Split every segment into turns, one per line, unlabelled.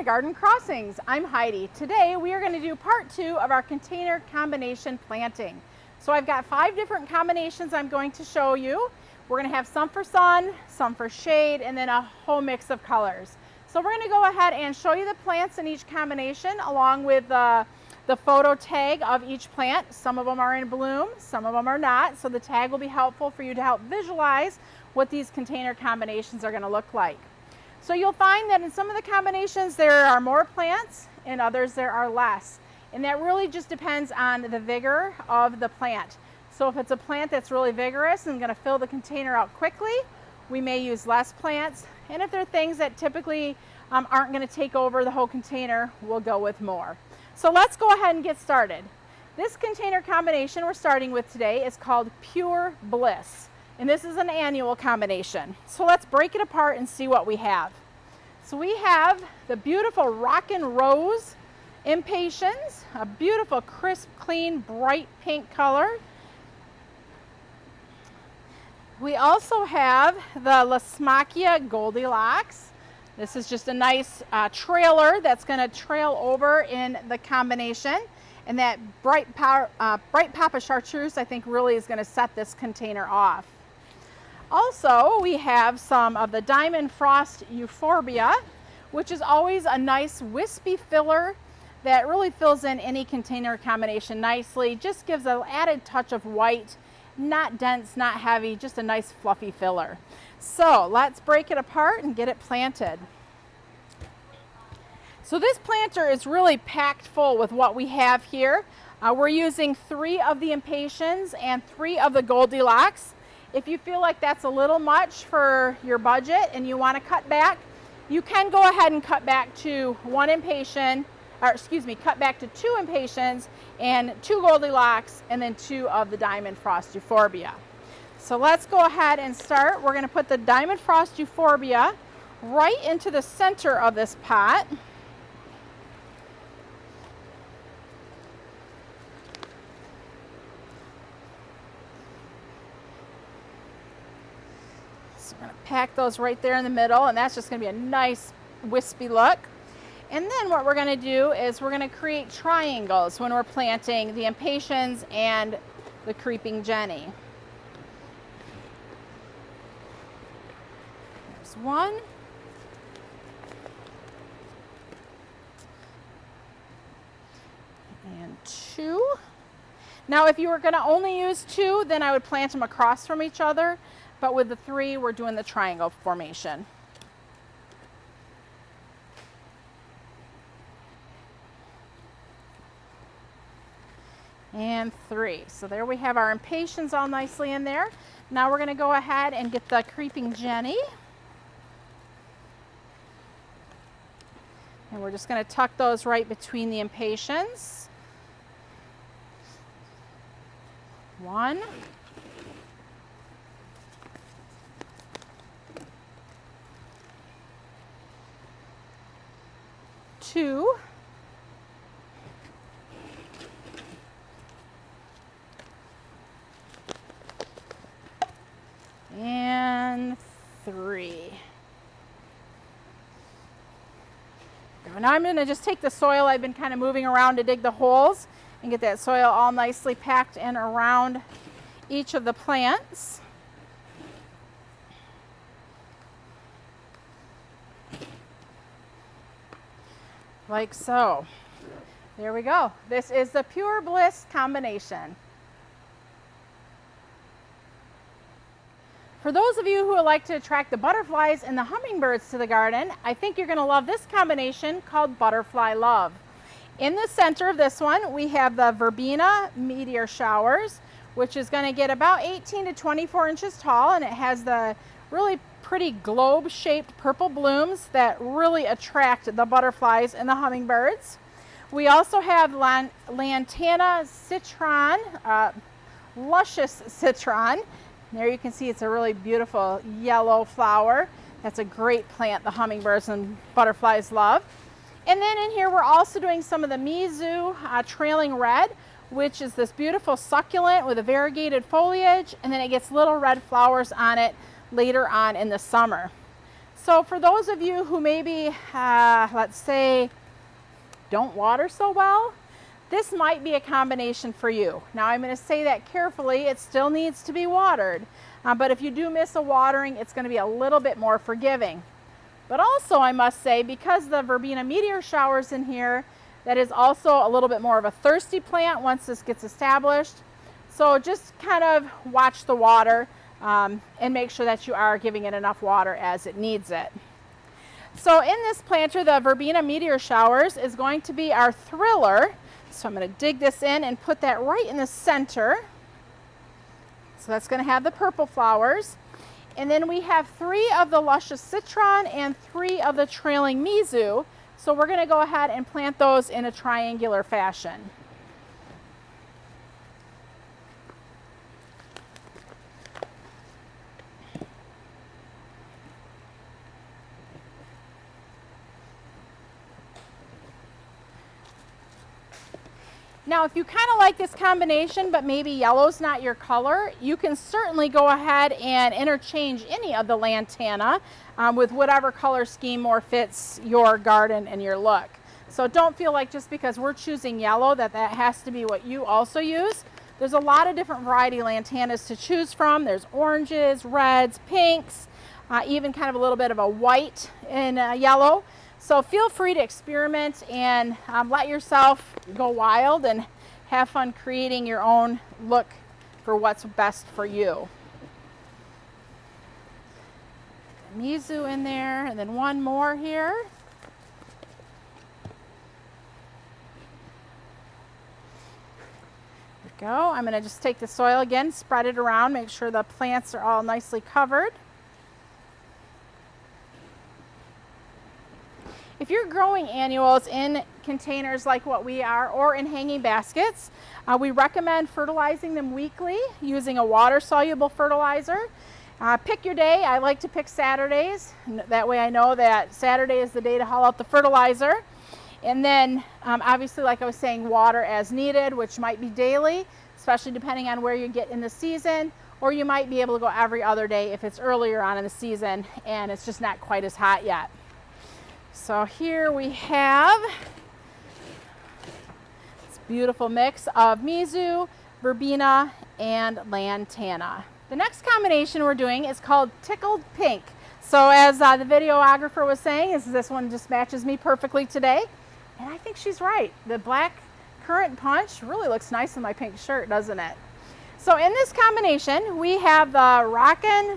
to Garden Crossings. I'm Heidi. Today we are going to do part 2 of our container combination planting. So I've got 5 different combinations I'm going to show you. We're going to have some for sun, some for shade, and then a whole mix of colors. So we're going to go ahead and show you the plants in each combination along with the photo tag of each plant. Some of them are in bloom, some of them are not. So the tag will be helpful for you to help visualize what these container combinations are going to look like. So you'll find that in some of the combinations there are more plants, in others there are less. And that really just depends on the vigor of the plant. So if it's a plant that's really vigorous and going to fill the container out quickly, we may use less plants. And if they're things that typically aren't going to take over the whole container, we'll go with more. So let's go ahead and get started. This container combination we're starting with today is called Pure Bliss. And this is an annual combination. So let's break it apart and see what we have. So we have the beautiful Rockin' Rose Impatiens, a beautiful, crisp, clean, bright pink color. We also have the Lasmachia Goldilocks. This is just a nice trailer that's going to trail over in the combination. And that bright Papa Chartreuse, I think, really is going to set this container off. Also, we have some of the Diamond Frost Euphorbia, which is always a nice wispy filler that really fills in any container combination nicely. Just gives an added touch of white, not dense, not heavy, just a nice fluffy filler. So let's break it apart and get it planted. So this planter is really packed full with what we have here. We're using 3 of the Impatiens and 3 of the Goldilocks. If you feel like that's a little much for your budget and you want to cut back, you can go ahead and cut back to cut back to 2 Impatiens and 2 Goldilocks and then 2 of the Diamond Frost Euphorbia. So let's go ahead and start. We're going to put the Diamond Frost Euphorbia right into the center of this pot. We're going to pack those right there in the middle, and that's just going to be a nice wispy look. And then what we're going to do is we're going to create triangles when we're planting the Impatiens and the Creeping Jenny. There's 1. And 2. Now if you were going to only use 2, then I would plant them across from each other. But with the 3, we're doing the triangle formation. And 3. So there we have our Impatiens all nicely in there. Now we're going to go ahead and get the Creeping Jenny. And we're just going to tuck those right between the Impatiens. 1. 2. And 3. Now I'm going to just take the soil I've been kind of moving around to dig the holes and get that soil all nicely packed in around each of the plants. Like so. There we go. This is the Pure Bliss combination. For those of you who would like to attract the butterflies and the hummingbirds to the garden, I think you're going to love this combination called Butterfly Love. In the center of this one, we have the Verbena Meteor Showers, which is going to get about 18 to 24 inches tall, and it has the really pretty globe-shaped purple blooms that really attract the butterflies and the hummingbirds. We also have Lantana Citron, Luscious Citron. There you can see it's a really beautiful yellow flower. That's a great plant the hummingbirds and butterflies love. And then in here we're also doing some of the Mizu Trailing Red, which is this beautiful succulent with a variegated foliage, and then it gets little red flowers on it later on in the summer. So for those of you who maybe, let's say, don't water so well, this might be a combination for you. Now I'm going to say that carefully. It still needs to be watered. But if you do miss a watering, it's going to be a little bit more forgiving. But also I must say, because the verbena meteor showers in here, that is also a little bit more of a thirsty plant once this gets established. So just kind of watch the water and make sure that you are giving it enough water as it needs it. So in this planter, the verbena meteor showers is going to be our thriller. So I'm going to dig this in and put that right in the center. So that's going to have the purple flowers. And then we have 3 of the luscious citron and 3 of the trailing mizu. So we're going to go ahead and plant those in a triangular fashion. Now, if you kind of like this combination, but maybe yellow's not your color, you can certainly go ahead and interchange any of the lantana with whatever color scheme more fits your garden and your look. So don't feel like just because we're choosing yellow that has to be what you also use. There's a lot of different variety lantanas to choose from. There's oranges, reds, pinks, even kind of a little bit of a white in yellow. So feel free to experiment and let yourself go wild and have fun creating your own look for what's best for you. Mizu in there, and then one more here. There we go. I'm going to just take the soil again, spread it around, make sure the plants are all nicely covered. If you're growing annuals in containers like what we are or in hanging baskets, we recommend fertilizing them weekly using a water-soluble fertilizer. Pick your day. I like to pick Saturdays. That way I know that Saturday is the day to haul out the fertilizer. And then obviously, like I was saying, water as needed, which might be daily, especially depending on where you get in the season, or you might be able to go every other day if it's earlier on in the season and it's just not quite as hot yet. So here we have this beautiful mix of mizu, verbena, and lantana. The next combination we're doing is called Tickled Pink. So as the videographer was saying, this one just matches me perfectly today. And I think she's right. The black currant punch really looks nice in my pink shirt, doesn't it? So in this combination, we have the Rockin'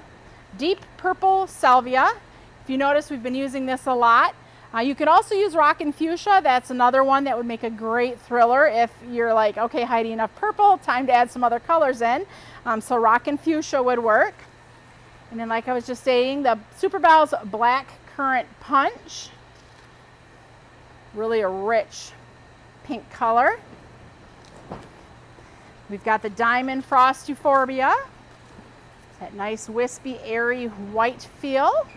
Deep Purple Salvia. If you notice, we've been using this a lot. You can also use Rockin' Fuchsia. That's another one that would make a great thriller if you're like, okay, Heidi, enough purple, time to add some other colors in. So Rockin' Fuchsia would work. And then, like I was just saying, the Super Bowls Black Currant Punch. Really a rich pink color. We've got the Diamond Frost Euphorbia. That nice wispy, airy white feel.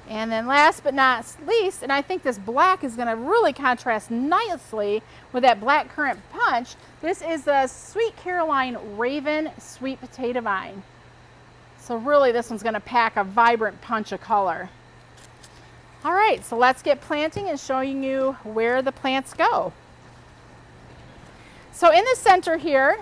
And then last but not least, and I think this black is going to really contrast nicely with that black currant punch, this is the Sweet Caroline Raven Sweet Potato Vine. So really this one's going to pack a vibrant punch of color. All right, so let's get planting and showing you where the plants go. So in the center here,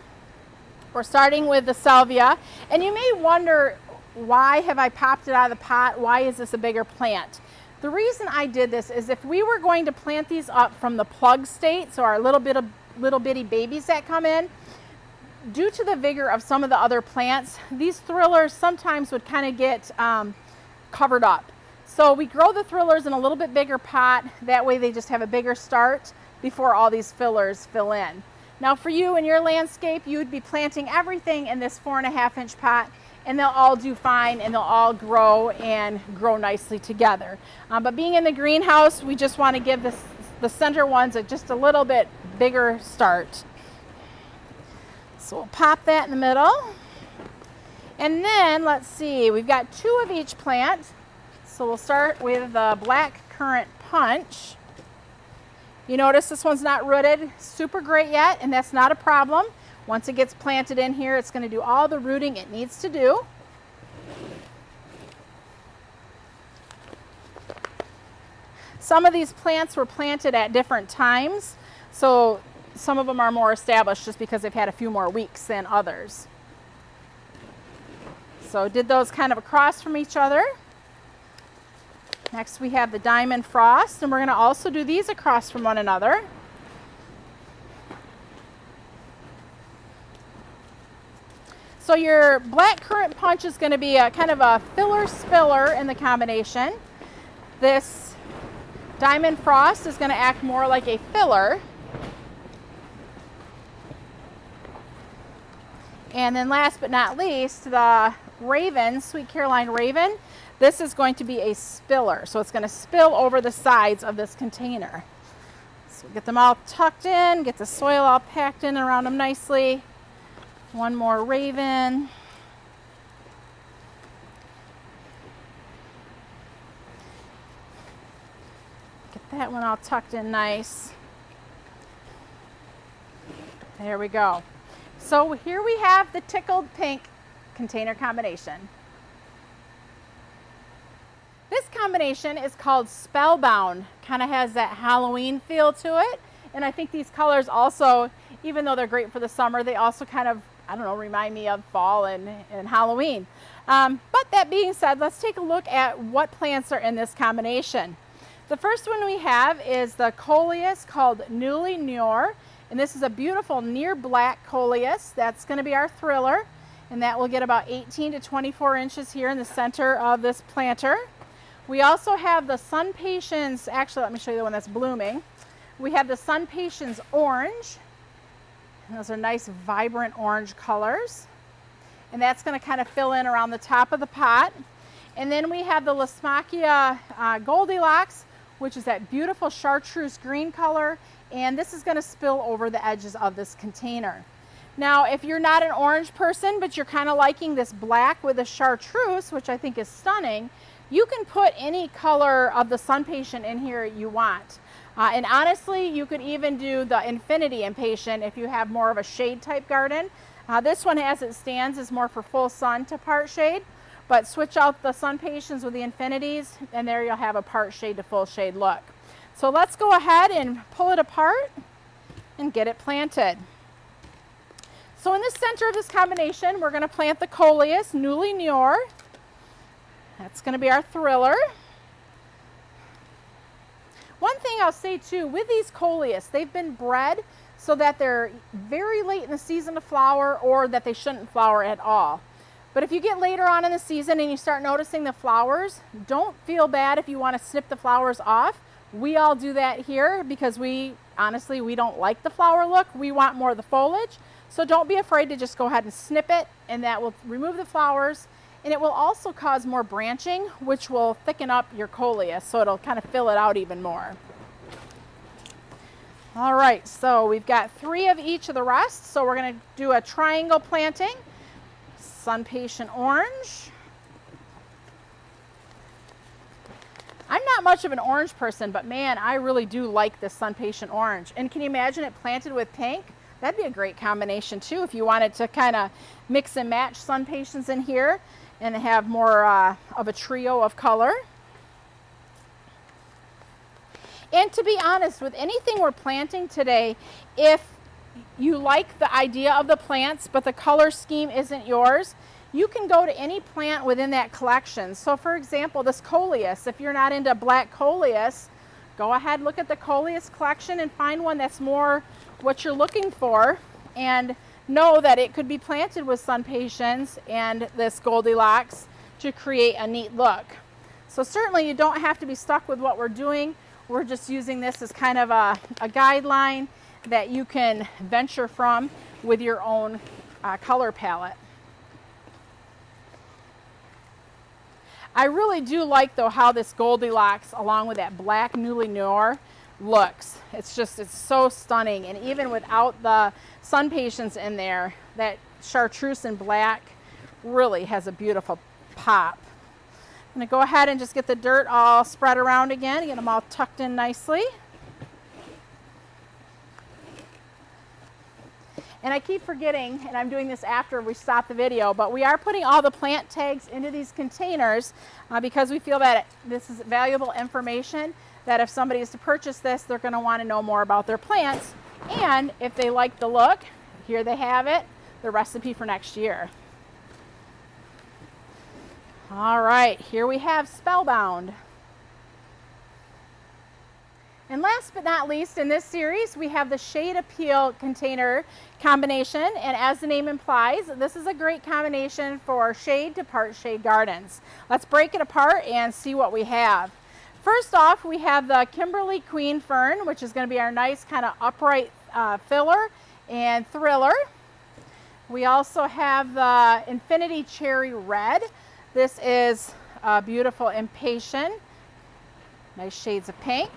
we're starting with the salvia, and you may wonder, why have I popped it out of the pot? Why is this a bigger plant? The reason I did this is if we were going to plant these up from the plug state, so our little bitty babies that come in, due to the vigor of some of the other plants, these thrillers sometimes would kind of get covered up. So we grow the thrillers in a little bit bigger pot. That way they just have a bigger start before all these fillers fill in. Now for you in your landscape, you would be planting everything in this 4.5-inch pot, and they'll all do fine and they'll all grow and grow nicely together. But being in the greenhouse, we just want to give the center ones just a little bit bigger start. So we'll pop that in the middle. And then let's see, we've got 2 of each plant. So we'll start with the black currant punch. You notice this one's not rooted super great yet, and that's not a problem. Once it gets planted in here, it's going to do all the rooting it needs to do. Some of these plants were planted at different times, so some of them are more established just because they've had a few more weeks than others. So did those kind of across from each other. Next we have the Diamond Frost, and we're going to also do these across from one another. So your Black Currant Punch is going to be a kind of a filler spiller in the combination. This Diamond Frost is going to act more like a filler. And then last but not least, the Raven, Sweet Caroline Raven, this is going to be a spiller. So it's going to spill over the sides of this container. So get them all tucked in, get the soil all packed in around them nicely. One more Raven. Get that one all tucked in nice. There we go. So here we have the Tickled Pink container combination. This combination is called Spellbound. Kind of has that Halloween feel to it. And I think these colors also, even though they're great for the summer, they also kind of, I don't know, remind me of fall and Halloween. But that being said, let's take a look at what plants are in this combination. The first one we have is the Coleus called Newly Noir. And this is a beautiful near black Coleus. That's going to be our thriller. And that will get about 18 to 24 inches here in the center of this planter. We also have the Sun Patience, actually let me show you the one that's blooming. We have the Sun Patience Orange. And those are nice vibrant orange colors. And that's going to kind of fill in around the top of the pot. And then we have the Lasmachia Goldilocks, which is that beautiful chartreuse green color. And this is going to spill over the edges of this container. Now, if you're not an orange person, but you're kind of liking this black with the chartreuse, which I think is stunning, you can put any color of the Sun Patient in here you want. And honestly, you could even do the Infinity Impatient if you have more of a shade type garden. This one, as it stands, is more for full sun to part shade, but switch out the Sun Patients with the Infinities, and there you'll have a part shade to full shade look. So let's go ahead and pull it apart and get it planted. So in the center of this combination, we're going to plant the Coleus Newly Noir. That's going to be our thriller. One thing I'll say too, with these Coleus, they've been bred so that they're very late in the season to flower, or that they shouldn't flower at all. But if you get later on in the season and you start noticing the flowers, don't feel bad if you want to snip the flowers off. We all do that here because honestly, we don't like the flower look. We want more of the foliage. So don't be afraid to just go ahead and snip it, and that will remove the flowers. And it will also cause more branching, which will thicken up your Coleus, so it'll kind of fill it out even more. All right, so we've got 3 of each of the rest. So we're going to do a triangle planting. Sun Patient Orange. I'm not much of an orange person, but man, I really do like this Sun Patient Orange. And can you imagine it planted with pink? That'd be a great combination too if you wanted to kind of mix and match Sun Patients in here and have more of a trio of color. And to be honest, with anything we're planting today, if you like the idea of the plants but the color scheme isn't yours, you can go to any plant within that collection. So for example, this Coleus, if you're not into black Coleus, go ahead, look at the Coleus collection and find one that's more what you're looking for, and know that it could be planted with Sun Patience and this Goldilocks to create a neat look. So certainly you don't have to be stuck with what we're doing. We're just using this as kind of a guideline that you can venture from with your own color palette. I really do like though how this Goldilocks along with that black Newly Noir looks. It's so stunning, and even without the Sun Patience in there, that chartreuse and black really has a beautiful pop. I'm going to go ahead and just get the dirt all spread around again, get them all tucked in nicely. And I keep forgetting, and I'm doing this after we stop the video, but we are putting all the plant tags into these containers because we feel that this is valuable information that if somebody is to purchase this, they're going to want to know more about their plants. And if they like the look, here they have it, the recipe for next year. All right, here we have Spellbound. And last but not least in this series, we have the Shade Appeal container combination. And as the name implies, this is a great combination for shade to part shade gardens. Let's break it apart and see what we have. First off, we have the Kimberly Queen Fern, which is going to be our nice kind of upright filler and thriller. We also have the Infinity Cherry Red. This is beautiful Impatient, nice shades of pink.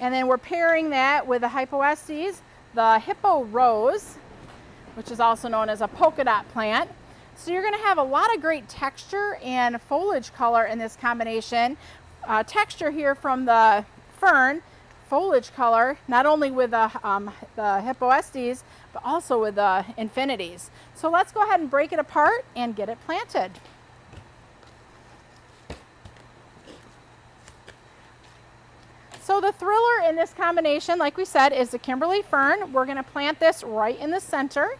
And then we're pairing that with the Hypoestes, the Hippo Rose, which is also known as a polka dot plant. So you're going to have a lot of great texture and foliage color in this combination. Texture here from the fern, foliage color, not only with the Hypoestes, but also with the Infinities. So let's go ahead and break it apart and get it planted. So the thriller in this combination, like we said, is the Kimberly Fern. We're going to plant this right in the center.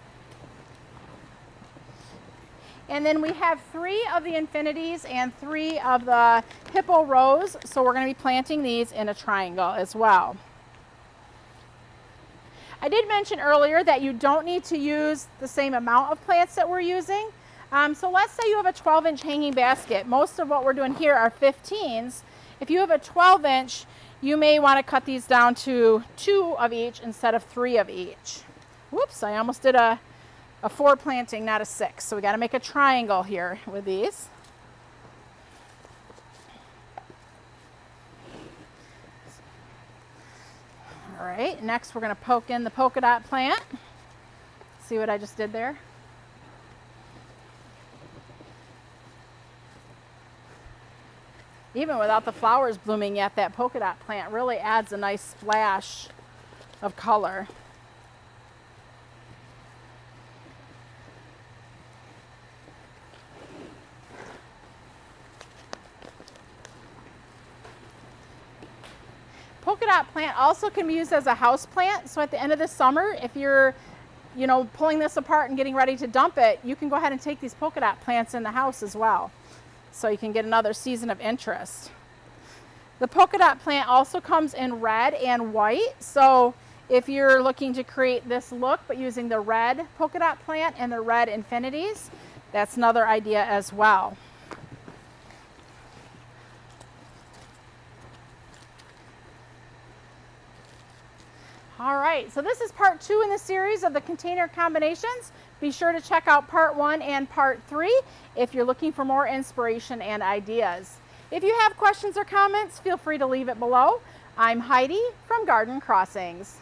And then we have 3 of the Infinities and 3 of the Hippo Rose. So we're going to be planting these in a triangle as well. I did mention earlier that you don't need to use the same amount of plants that we're using. So let's say you have a 12-inch hanging basket. Most of what we're doing here are 15s. If you have a 12-inch, you may want to cut these down to 2 of each instead of 3 of each. Whoops, I almost did a 4 planting, not a 6. So we got to make a triangle here with these. All right, next we're going to poke in the polka dot plant. See what I just did there? Even without the flowers blooming yet, that polka dot plant really adds a nice splash of color. Polka dot plant also can be used as a house plant. So at the end of the summer, if you're pulling this apart and getting ready to dump it, you can go ahead and take these polka dot plants in the house as well. So you can get another season of interest. The polka dot plant also comes in red and white. So if you're looking to create this look but using the red polka dot plant and the red Infinities, that's another idea as well. All right, so this is part 2 in the series of the container combinations. Be sure to check out part 1 and part 3 if you're looking for more inspiration and ideas. If you have questions or comments, feel free to leave it below. I'm Heidi from Garden Crossings.